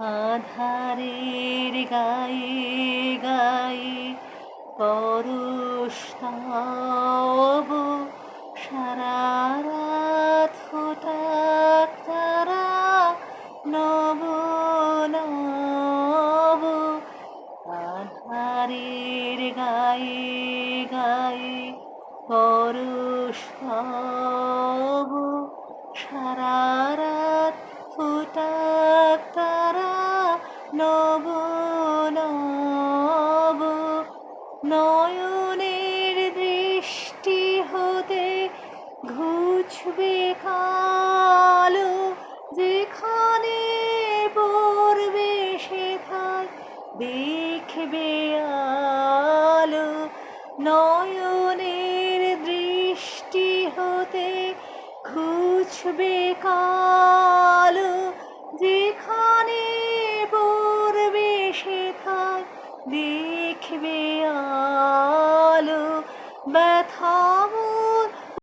আধারের গায়ে গায়ে পরশ তব, সারা রাত ফোটাক তারা নব নব। আধারের গায়ে গায়ে পরশ তব, সারা রাত ফোটাক তারা নব নব। নয়নের দৃষ্টি হতে ঘুচবে কালো, যেখানে পড়বে সেথায় দেখবে আলো। নয়নের দৃষ্টি হতে ঘুচবে কালো, যেখানে পড়বে সেথায় দেখবে আলো। ব্যথা